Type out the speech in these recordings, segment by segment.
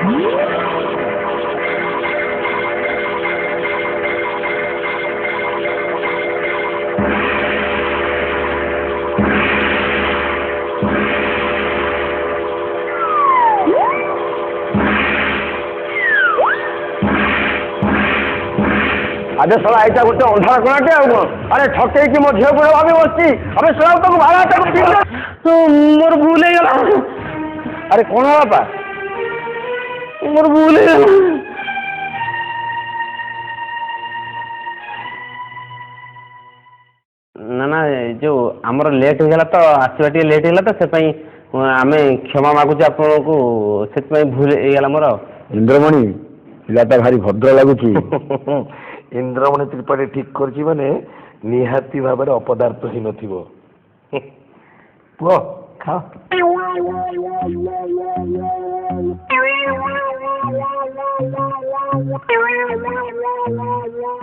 अरे साला ऐसा गोटे अंधार कोणाटे आ अरे ठकई मो झील को भाभी बसची अरे साला तुमको भाड़ा तो मोर भूल है अरे कौन बापा मोर भूल है ना ना जो आमर लेट हो गला तो आसवा टी लेट हो तो से आम क्षमा मागुचे आपन को से भूल हो मोर इंद्रमणि पिलाटा भारी भद्र लगुच इंद्रमणि त्रिपाठी ठीक करछि माने निहाती भाव में अपदार्थ ही नथिबो पुओ खा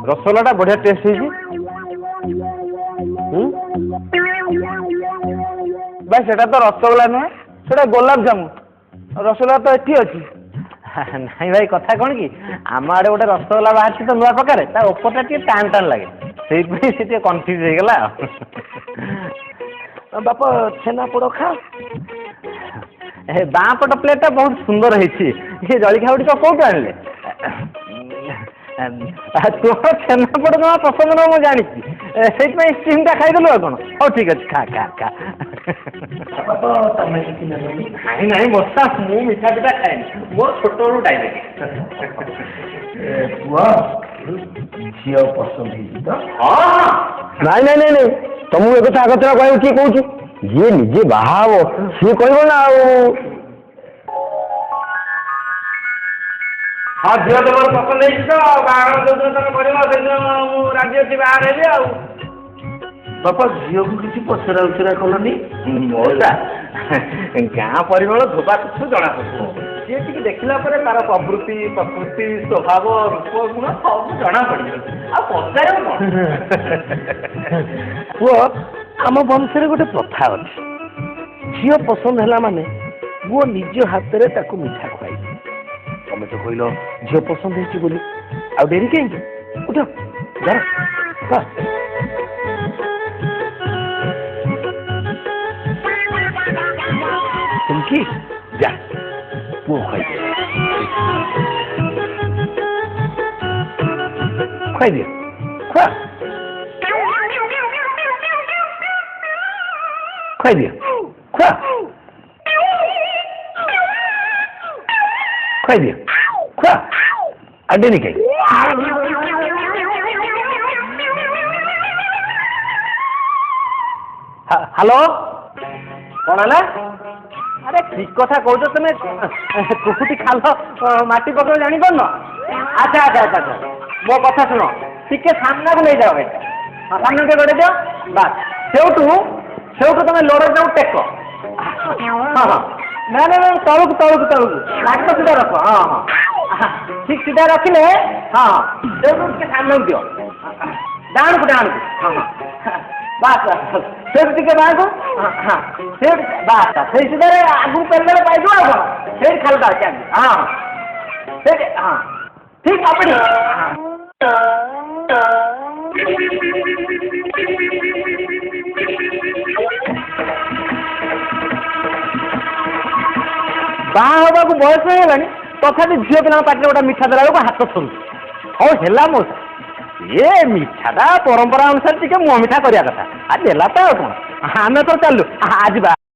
रसगोल्ला बढ़िया टेस्ट है भाई सेटा तो रसगोल्ला नुहे सेटा गोलाप जामुन रसगोल्ला तो एटी अच्छी नहीं भाई कथा कौन कि आम आड़े गोटे रसगोल्ला बाहर तो नुआ प्रकार ऊपर टी टाण टाण लगे से कन्फ्यूज हो गला बाप छेना पोड़ खा बाँ पट प्लेटा बहुत सुंदर है जलिखा गुड़िक कौटू आने तोर छेनापोड़ जमा पसंद न मुझे जानी से स्टीमटा खाईदेलु आ कौन हो ठीक अच्छे खा खा खा नहीं नहीं मशा मु मिठा पिठा खाए मोर छोट बड़ू डायबिटीज झील पसंद नहीं नहीं नहीं तुमको एक कथा आगत कह किए कौन जी निजे बाहा सी कह ना हाँ झील तुम पसंद है तो बाहर जो तुम कर राजी अच्छी बाहर है बापा झील को किसी पचरा उचरा कलनी मौजा गाँ परिमल धोबा किछु जना पड़े सी टी देखला तार प्रवृत्ति प्रकृति स्वभाव रूप गुण सब जना पड़ पचार पुओ आम वंश गोटे प्रथा अच्छी झील पसंद है माने पुओ निज हाथ में ताको मिठा खुआई तमें तो कहल झील पसंद है बोली आ डेरी कहीं उठ जा तुमकी जा पुओ खुआई दियो खुआ खुआई दियो खुआ खुआई दियो खुआ अड्डे नहीं कहीं हेलो कौन है अरे ठीक कथा कौच तुम कुकुटी खाल माटी पकड़ जानी पार अच्छा अच्छा अच्छा अच्छा मो कथा शुण टिके सामना को ले जाओ हाँ सामने के गड़े जाओ बास सेठू तुम लोड़ जाओ टेक हाँ हाँ ना ना ना तलक तलक तलक लाग सीधा रख हाँ हाँ ठीक सीधा रखिले हाँ हाँ सेठू टिके सामने को दियो डाण को हाँ हाँ बास बास सेठ टिके बाहर को हाँ सेठ बास से सीधा आगू पेले पाई दो सेठ खाल हाँ सेठ हाँ ठीक अपनी बाहा हवा को बयस होगा तथापि झील पिला पाटे गोटे मिठा देला बेलू हाथ थरू हाँ है मौसा ये मिठाटा परंपरा अनुसार टे मुह मिठा करवा कथा आ देला तो कौन आम तो चलू आज